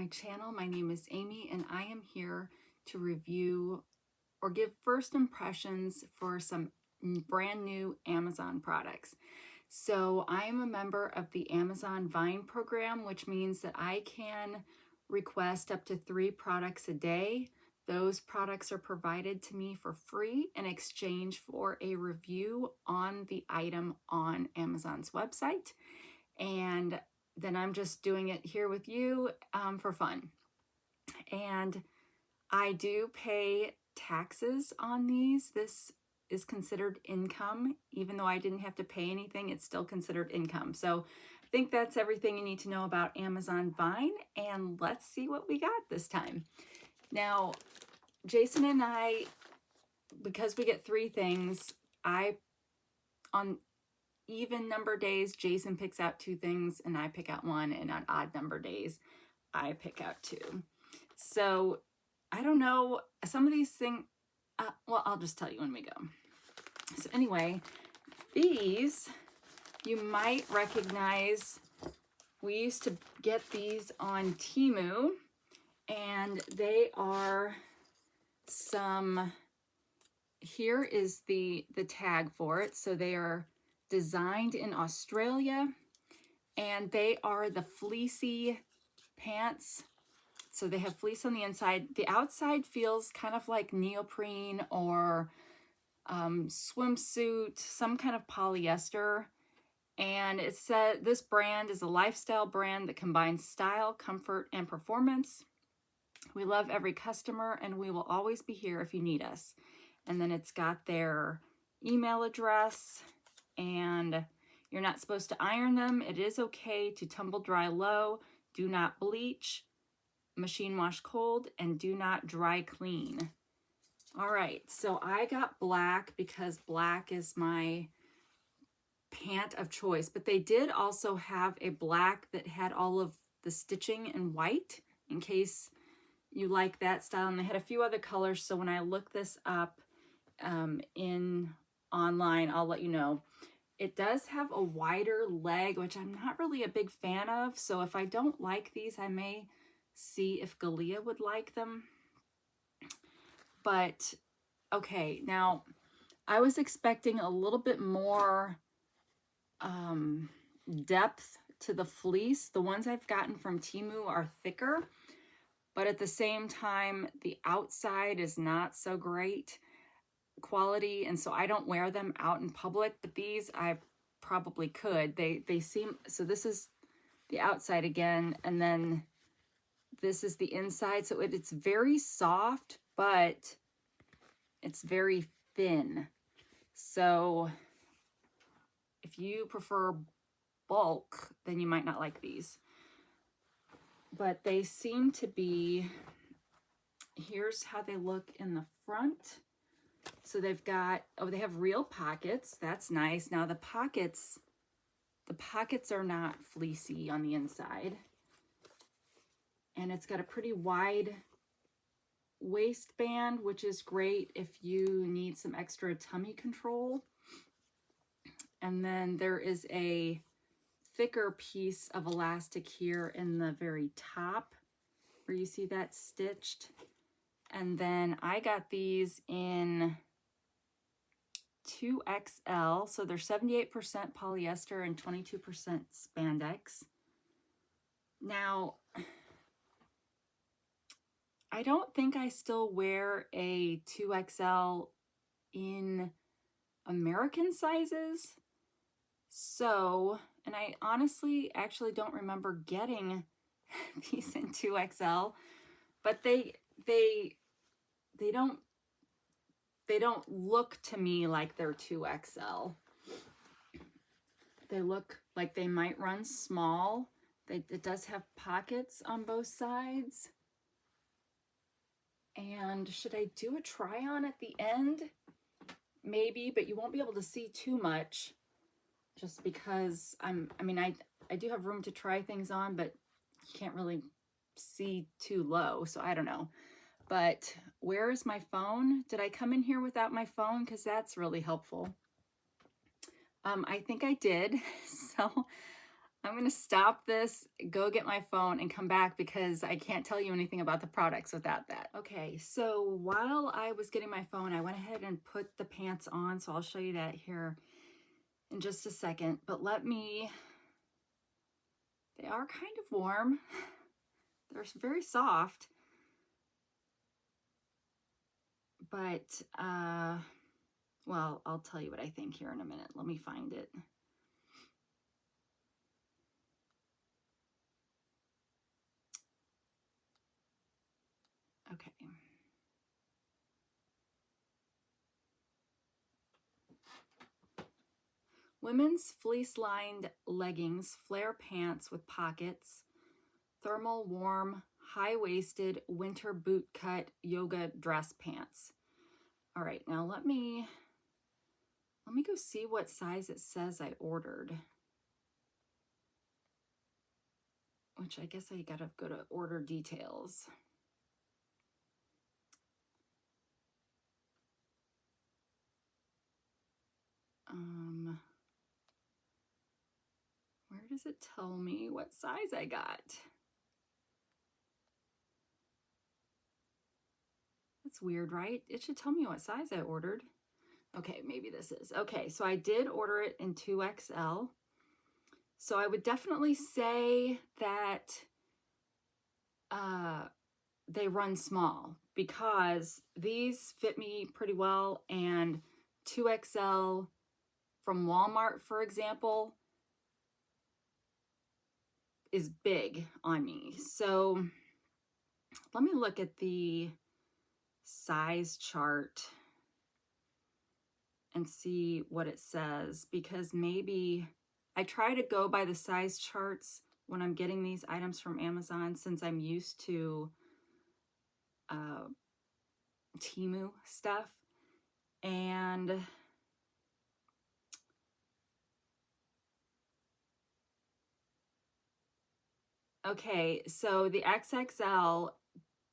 my channel. My name is Amy and I am here to review or give first impressions for some brand new Amazon products. So I am a member of the Amazon Vine program, which means that I can request up to 3 products a day. Those products are provided to me for free in exchange for a review on the item on Amazon's website. And then I'm just doing it here with you for fun. And I do pay taxes on these. This is considered income. Even though I didn't have to pay anything, it's still considered income. So I think that's everything you need to know about Amazon Vine. And let's see what we got this time. Now, Jason and I, because we get 3 things, on even number days, Jason picks out 2 things and I pick out 1, and on odd number days, I pick out 2. So I don't know, some of these things, well, I'll just tell you when we go. So anyway, these you might recognize. We used to get these on Temu, and they are some, here is the tag for it. So they are designed in Australia, and they are the fleecy pants. So they have fleece on the inside. The outside feels kind of like neoprene or swimsuit, some kind of polyester. And it said this brand is a lifestyle brand that combines style, comfort, and performance. We love every customer and we will always be here if you need us. And then it's got their email address, and you're not supposed to iron them. It is okay to tumble dry low, do not bleach, machine wash cold, and do not dry clean. All right, so I got black because black is my pant of choice, but they did also have a black that had all of the stitching in white in case you like that style, and they had a few other colors. So when I look this up in online, I'll let you know. It does have a wider leg, which I'm not really a big fan of. So if I don't like these, I may see if Galia would like them. But okay, now I was expecting a little bit more depth to the fleece. The ones I've gotten from Temu are thicker, but at the same time, the outside is not so great quality, and so I don't wear them out in public, but these I probably could. They seem, so this is the outside again, and then this is the inside. So it's very soft, but it's very thin. So if you prefer bulk, then you might not like these. But they seem to be, here's how they look in the front. So they've got, oh, they have real pockets. That's nice. Now the pockets are not fleecy on the inside. And it's got a pretty wide waistband, which is great if you need some extra tummy control. And then there is a thicker piece of elastic here in the very top where you see that stitched. And then I got these in 2XL, so they're 78% polyester and 22% spandex. Now, I don't think I still wear a 2XL in American sizes. So, and I honestly actually don't remember getting these in 2XL, but they don't look to me like they're 2XL. They look like they might run small. It does have pockets on both sides. And should I do a try on at the end? Maybe, but you won't be able to see too much just because I do have room to try things on, but you can't really see too low, so I don't know. But where is my phone? Did I come in here without my phone? Because that's really helpful. I think I did. So I'm going to stop this, go get my phone, and come back because I can't tell you anything about the products without that. Okay, so while I was getting my phone, I went ahead and put the pants on, so I'll show you that here in just a second. But they are kind of warm. They're very soft. But, well, I'll tell you what I think here in a minute. Let me find it. Okay. Women's fleece-lined leggings, flare pants with pockets, thermal warm, high-waisted winter boot cut yoga dress pants. All right, now let me go see what size it says I ordered. Which I guess I gotta go to order details. Where does it tell me what size I got? That's weird, right? It should tell me what size I ordered. Okay, maybe this is. Okay, so I did order it in 2XL. So I would definitely say that they run small because these fit me pretty well, and 2XL from Walmart, for example, is big on me. So let me look at the size chart and see what it says, because maybe I try to go by the size charts when I'm getting these items from Amazon, since I'm used to Temu stuff. And okay, so the XXL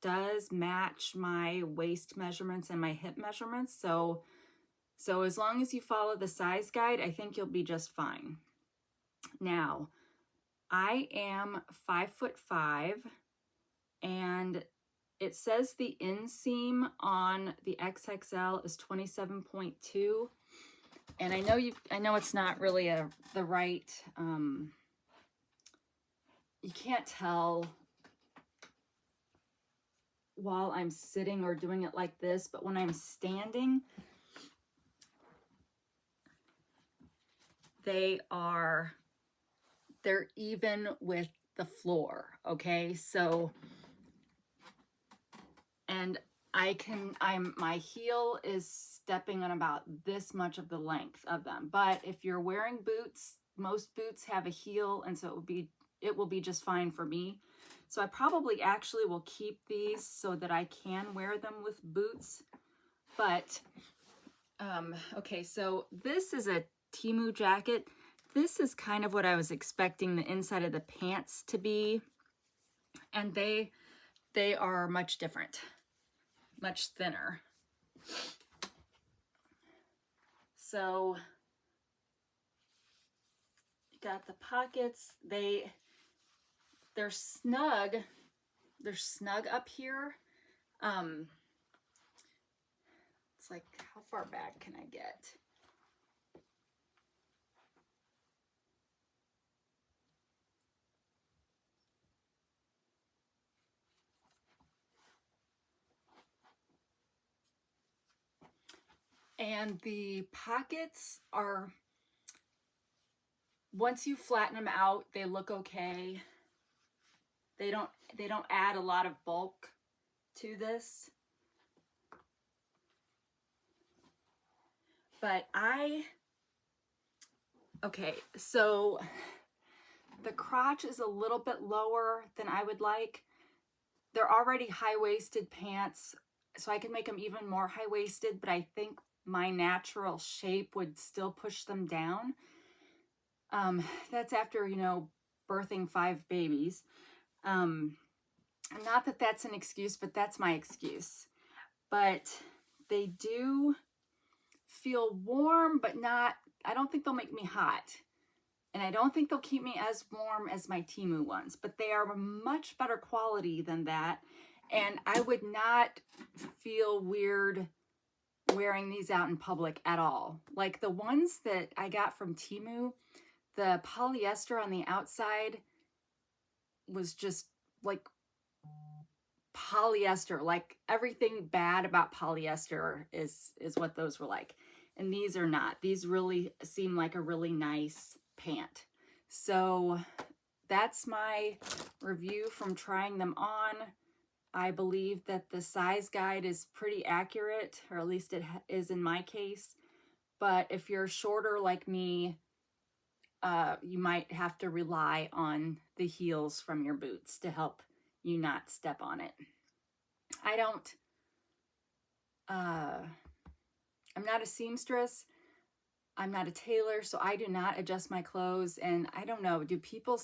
does match my waist measurements and my hip measurements. So as long as you follow the size guide, I think you'll be just fine. Now, I am 5'5", and it says the inseam on the XXL is 27.2. And I know it's not really the right, you can't tell while I'm sitting or doing it like this, but when I'm standing, they're even with the floor, okay? So, and my heel is stepping on about this much of the length of them. But if you're wearing boots, most boots have a heel, and so it will be just fine for me. So I probably actually will keep these so that I can wear them with boots. But, okay, so this is a Temu jacket. This is kind of what I was expecting the inside of the pants to be. And they are much different, much thinner. So you got the pockets. They're snug. They're snug up here. It's like, how far back can I get? And the pockets are, once you flatten them out, they look okay. They don't add a lot of bulk to this. But okay, so the crotch is a little bit lower than I would like. They're already high-waisted pants, so I can make them even more high-waisted, but I think my natural shape would still push them down. That's after, birthing 5 babies. Not that that's an excuse, but that's my excuse. But they do feel warm, but not, I don't think they'll make me hot. And I don't think they'll keep me as warm as my Temu ones, but they are much better quality than that. And I would not feel weird wearing these out in public at all. Like the ones that I got from Temu, the polyester on the outside was just like polyester. Like everything bad about polyester is what those were like. And these are not. These really seem like a really nice pant. So that's my review from trying them on. I believe that the size guide is pretty accurate, or at least it is in my case. But if you're shorter like me, you might have to rely on the heels from your boots to help you not step on it. I'm not a seamstress. I'm not a tailor, so I do not adjust my clothes. And I don't know, do people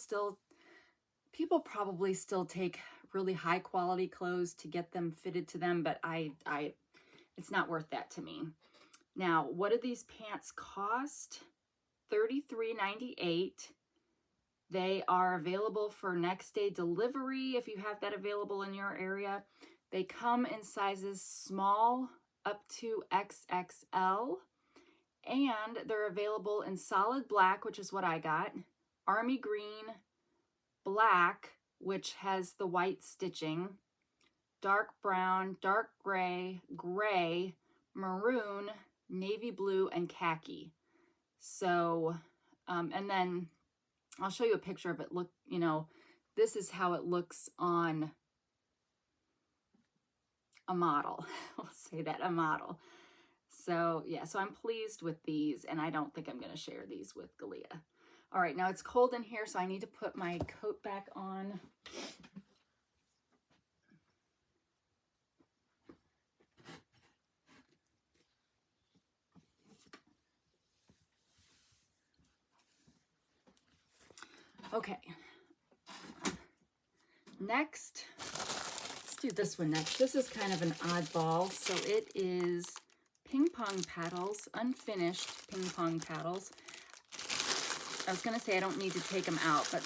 probably still take really high quality clothes to get them fitted to them, but it's not worth that to me. Now, what do these pants cost? $33.98. They are available for next day delivery if you have that available in your area. They come in sizes small up to XXL, and they're available in solid black, which is what I got, army green, black, which has the white stitching, dark brown, dark gray, gray, maroon, navy blue, and khaki. So, and then I'll show you a picture of it. Look, this is how it looks on a model. I'll say that, a model. So yeah, so I'm pleased with these, and I don't think I'm going to share these with Galia. All right, now it's cold in here, so I need to put my coat back on. Okay. Next, let's do this one next. This is kind of an oddball. So it is ping pong paddles, unfinished ping pong paddles. I was going to say I don't need to take them out, but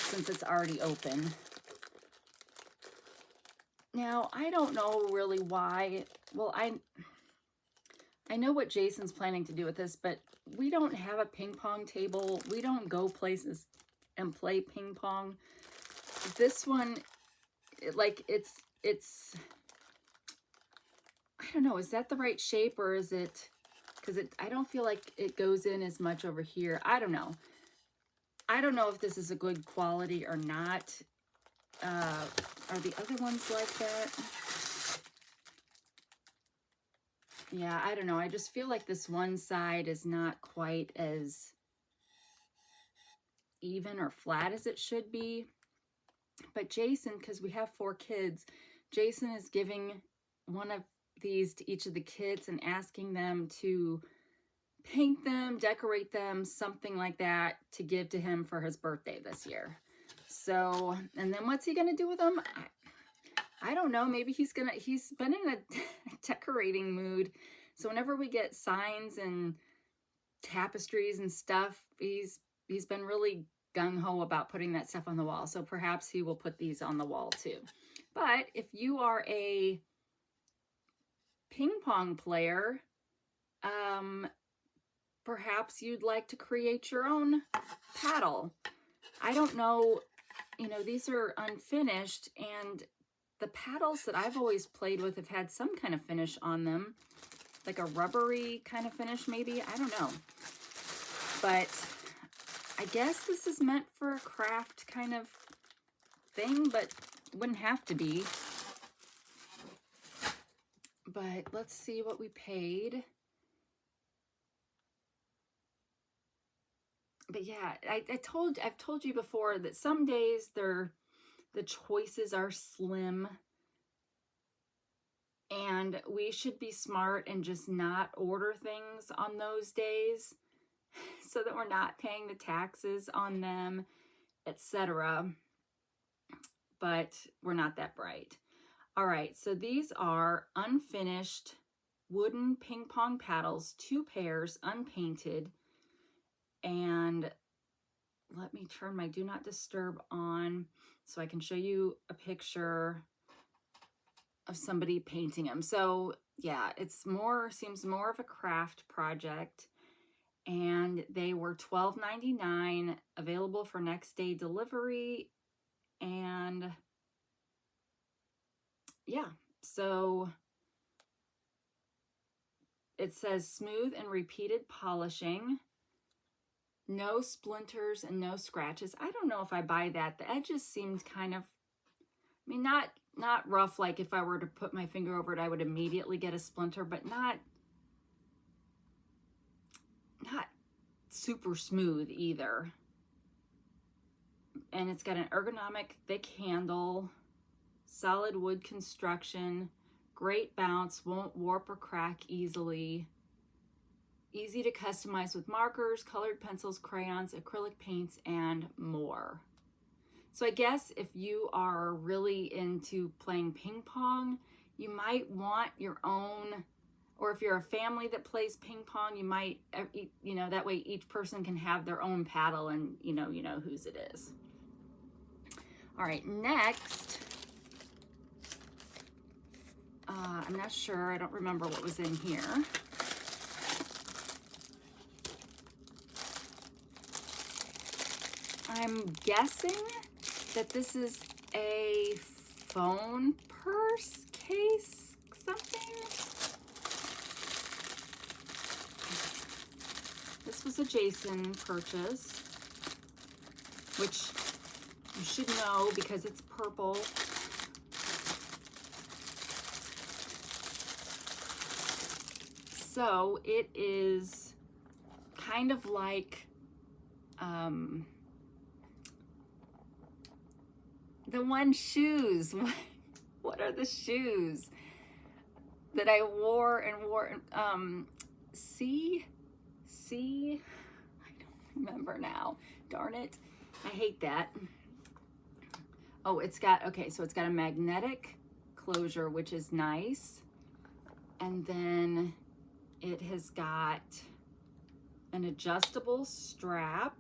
since it's already open. Now, I don't know really why. Well, I know what Jason's planning to do with this, but we don't have a ping pong table. We don't go places and play ping pong. This one, it's I don't know, is that the right shape, or is it, because I don't feel like it goes in as much over here. I don't know. I don't know if this is a good quality or not. Are the other ones like that? Yeah, I don't know. I just feel like this one side is not quite as even or flat as it should be. But Jason, because we have 4 kids, Jason is giving one of these to each of the kids and asking them to paint them, decorate them, something like that, to give to him for his birthday this year. So, and then what's he going to do with them? I don't know. Maybe he's been in a decorating mood. So whenever we get signs and tapestries and stuff, he's been really gung-ho about putting that stuff on the wall. So perhaps he will put these on the wall too. But if you are a ping pong player, perhaps you'd like to create your own paddle. I don't know, these are unfinished, and the paddles that I've always played with have had some kind of finish on them, like a rubbery kind of finish maybe, I don't know. But I guess this is meant for a craft kind of thing, but wouldn't have to be. But let's see what we paid. But yeah, I've told you before that some days the choices are slim, and we should be smart and just not order things on those days so that we're not paying the taxes on them, etc. But we're not that bright. All right, so these are unfinished wooden ping pong paddles, 2 pairs, unpainted. And let me turn my do not disturb on so I can show you a picture of somebody painting them. So yeah, seems more of a craft project. And they were $12.99, available for next day delivery. And yeah, so it says smooth and repeated polishing, no splinters and no scratches. I don't know if I buy that. The edges seemed kind of, I mean, not rough, like if I were to put my finger over it, I would immediately get a splinter, but not super smooth either. And it's got an ergonomic thick handle, solid wood construction, great bounce, won't warp or crack easily, easy to customize with markers, colored pencils, crayons, acrylic paints, and more. So I guess if you are really into playing ping pong, you might want your own, or if you're a family that plays ping pong, you might, you know, that way each person can have their own paddle and you know whose it is. All right, next, I'm not sure, I don't remember what was in here. I'm guessing that this is a phone purse case, something. This was a Jason purchase, which you should know because it's purple. So it is kind of like the one shoes. What are the shoes that I wore and wore? See, I don't remember now. Darn it. I hate that. Oh, it's got, okay, so it's got a magnetic closure, which is nice. And then it has got an adjustable strap.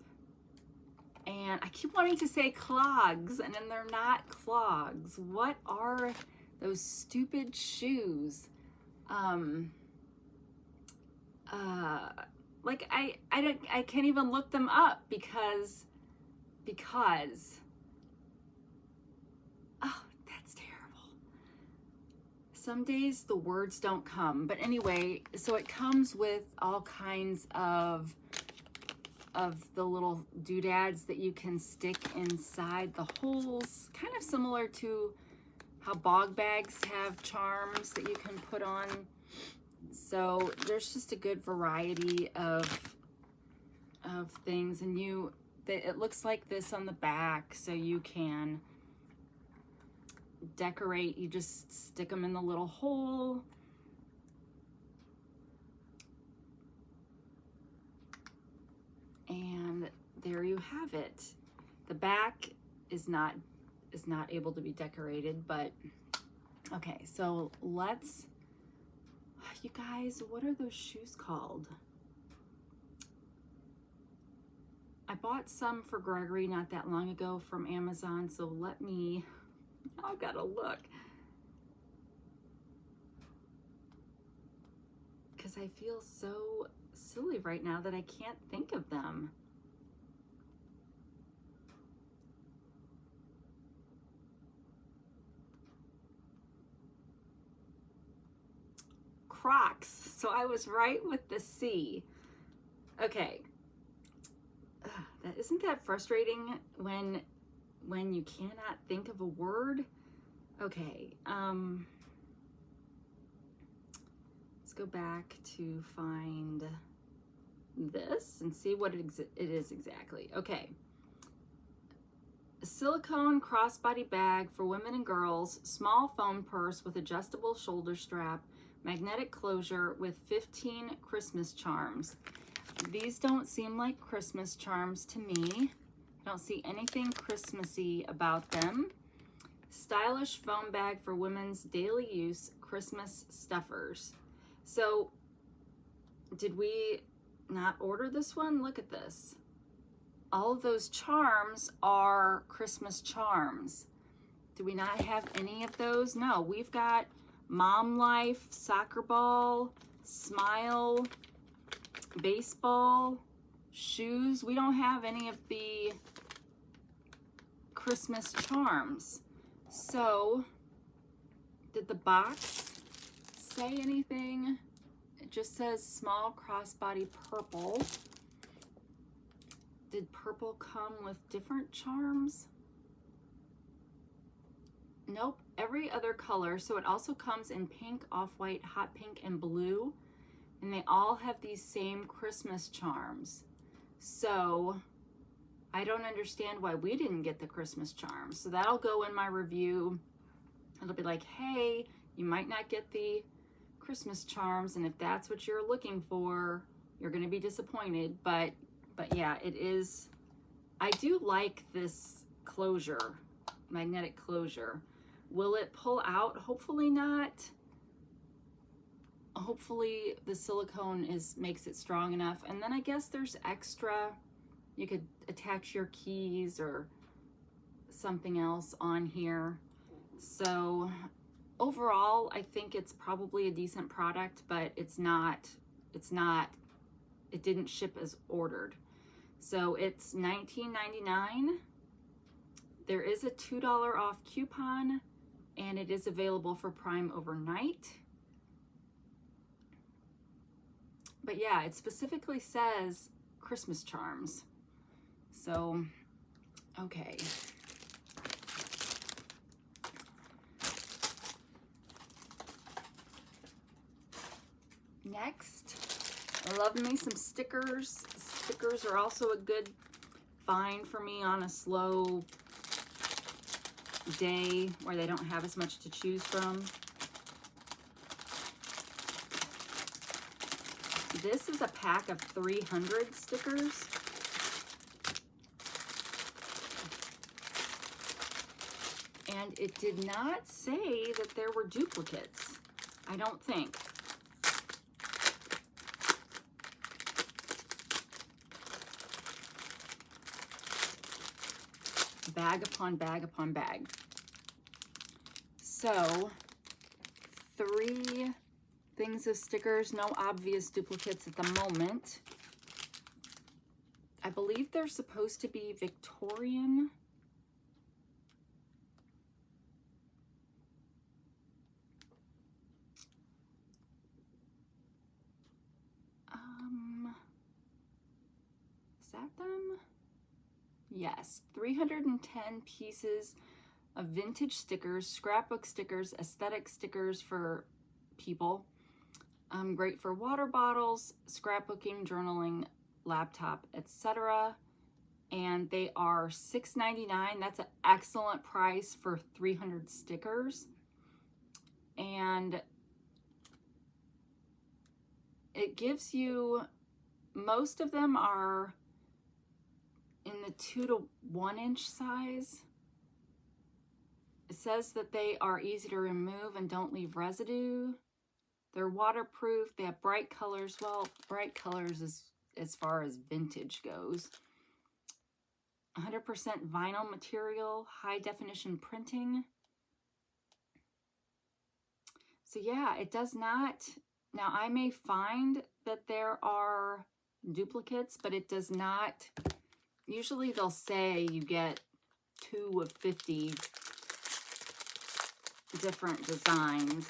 And I keep wanting to say clogs, and then they're not clogs. What are those stupid shoes? Like I can't even look them up because oh, that's terrible. Some days the words don't come. But anyway, so it comes with all kinds of the little doodads that you can stick inside the holes, kind of similar to how bog bags have charms that you can put on. So there's just a good variety of things, and it looks like this on the back, so you can decorate. You just stick them in the little hole. And there you have it. The back is not able to be decorated, but okay, so let's, you guys, what are those shoes called? I bought some for Gregory not that long ago from Amazon, so I've got to look. Because I feel so silly right now that I can't think of them. Crocs. So I was right with the C. Okay. Isn't that frustrating when you cannot think of a word? Okay. Let's go back to find this and see what it is exactly. Okay. A silicone crossbody bag for women and girls, small foam purse with adjustable shoulder strap, magnetic closure with 15 Christmas charms. These don't seem like Christmas charms to me. I don't see anything Christmassy about them. Stylish foam bag for women's daily use, Christmas stuffers. So did we not order this one? Look at this. All of those charms are Christmas charms. Do we not have any of those? No, we've got Mom Life, Soccer Ball, Smile, Baseball, Shoes. We don't have any of the Christmas charms. So, did the box say anything? It just says small crossbody purple. Did purple come with different charms? Nope, every other color. So it also comes in pink, off-white, hot pink, and blue. And they all have these same Christmas charms. So I don't understand why we didn't get the Christmas charms. So that'll go in my review. It'll be like, hey, you might not get the Christmas charms, and if that's what you're looking for, you're going to be disappointed. But yeah, it is. I do like this closure, magnetic closure. Will it pull out? Hopefully not. Hopefully the silicone makes it strong enough. And then I guess there's extra. You could attach your keys or something else on here. So overall, I think it's probably a decent product, but it didn't ship as ordered. So it's $19.99. There is a $2 off coupon, and it is available for Prime overnight. But yeah, it specifically says Christmas charms. So, okay. Next, I love me some stickers. Stickers are also a good find for me on a slow day where they don't have as much to choose from. This is a pack of 300 stickers. And it did not say that there were duplicates, I don't think. Bag upon bag upon bag. So, 3 things of stickers, no obvious duplicates at the moment. I believe they're supposed to be Victorian. Is that them? Yes, 310 pieces of vintage stickers, scrapbook stickers, aesthetic stickers for people. Great for water bottles, scrapbooking, journaling, laptop, etc. And they are $6.99. That's an excellent price for 300 stickers. And it gives you, most of them are in the 2 to 1 inch size. It says that they are easy to remove and don't leave residue. They're waterproof. They have bright colors. Well, bright colors is as far as vintage goes. 100% vinyl material, high definition printing. So yeah, it does not. Now I may find that there are duplicates, but it does not. Usually they'll say you get 2 of 50 different designs.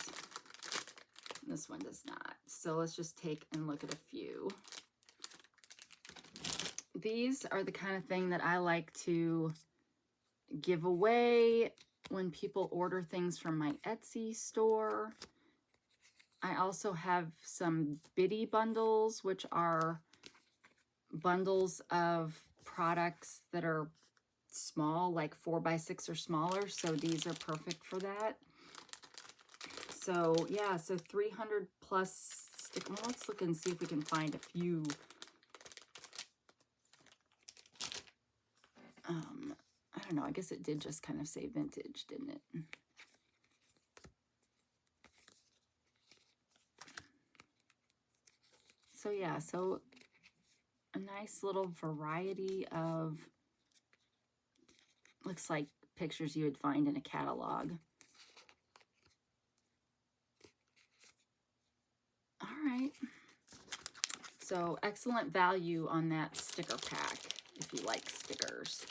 This one does not. So let's just take and look at a few. These are the kind of thing that I like to give away when people order things from my Etsy store. I also have some Biddy bundles, which are bundles of products that are small, like 4x6 or smaller. So these are perfect for that. So yeah, so 300 plus stick. Well, let's look and see if we can find a few. I don't know. I guess it did just kind of say vintage, didn't it? So yeah, so a nice little variety of, looks like pictures you would find in a catalog. All right. So excellent value on that sticker pack if you like stickers.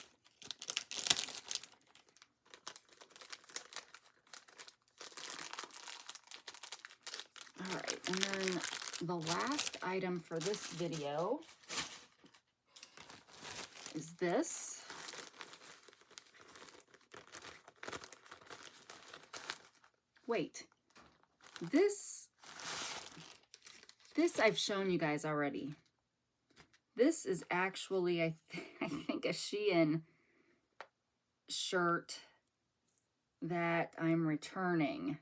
All right, and then the last item for this video is this. Wait, this I've shown you guys already. This is actually, I think, a Shein shirt that I'm returning.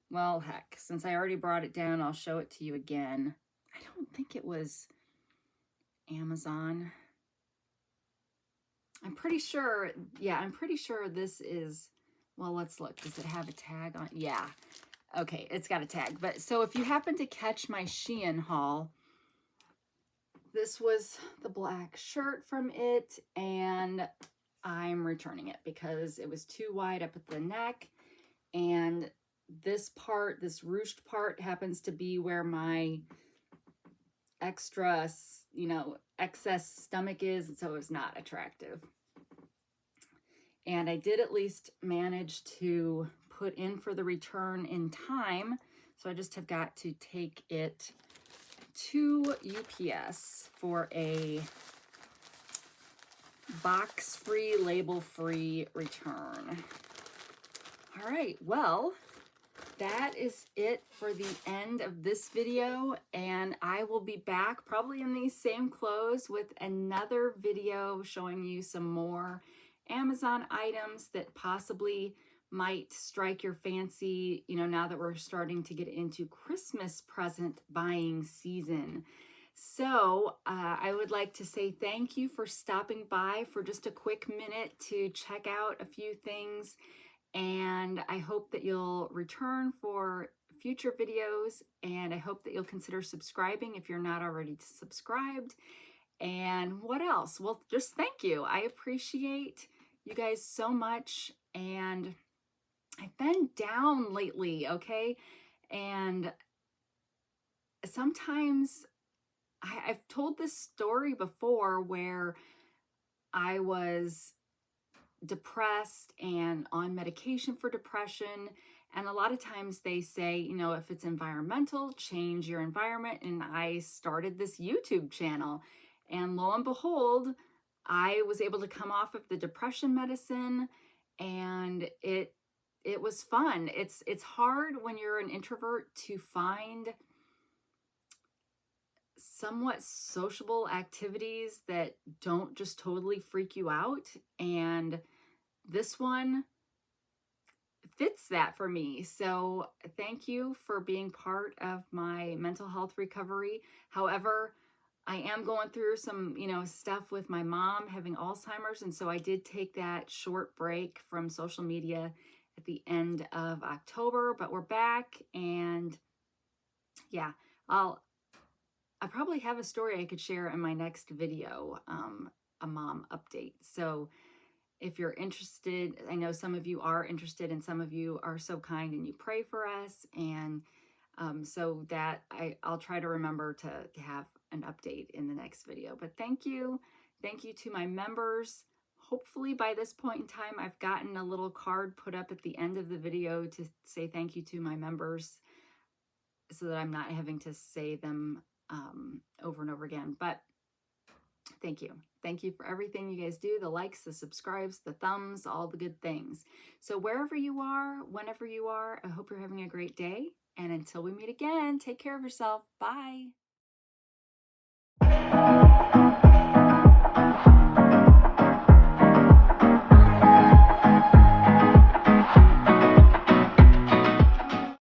Well, heck, since I already brought it down, I'll show it to you again. I don't think it was Amazon. I'm pretty sure, yeah, I'm pretty sure this is, well, let's look. Does it have a tag on? Yeah. Okay, it's got a tag. But so if you happen to catch my Shein haul, this was the black shirt from it, and I'm returning it because it was too wide up at the neck, and this part, this ruched part, happens to be where my extra, you know, excess stomach is, and so it's not attractive. And I did at least manage to put in for the return in time, so I just have got to take it to UPS for a box-free, label-free return. All right, well, that is it for the end of this video, and I will be back probably in these same clothes with another video showing you some more Amazon items that possibly might strike your fancy, you know, now that we're starting to get into Christmas present buying season. So I would like to say thank you for stopping by for just a quick minute to check out a few things. And I hope that you'll return for future videos, and I hope that you'll consider subscribing if you're not already subscribed. And what else? Well, just thank you. I appreciate you guys so much, and I've been down lately, okay? And sometimes I've told this story before where I was depressed and on medication for depression, and a lot of times they say, you know, if it's environmental, change your environment. And I started this YouTube channel, and lo and behold, I was able to come off of the depression medicine, and it was fun. It's hard when you're an introvert to find somewhat sociable activities that don't just totally freak you out, and this one fits that for me. So thank you for being part of my mental health recovery. However, I am going through some, you know, stuff with my mom having Alzheimer's, and so I did take that short break from social media at the end of October, but we're back, and yeah, I probably have a story I could share in my next video, a mom update. So if you're interested, I know some of you are interested, and some of you are so kind and you pray for us, and so that I'll try to remember to have an update in the next video. But thank you to my members. Hopefully by this point in time, I've gotten a little card put up at the end of the video to say thank you to my members, so that I'm not having to say them over and over again. But thank you. Thank you for everything you guys do, the likes, the subscribes, the thumbs, all the good things. So wherever you are, whenever you are, I hope you're having a great day. And until we meet again, take care of yourself. Bye.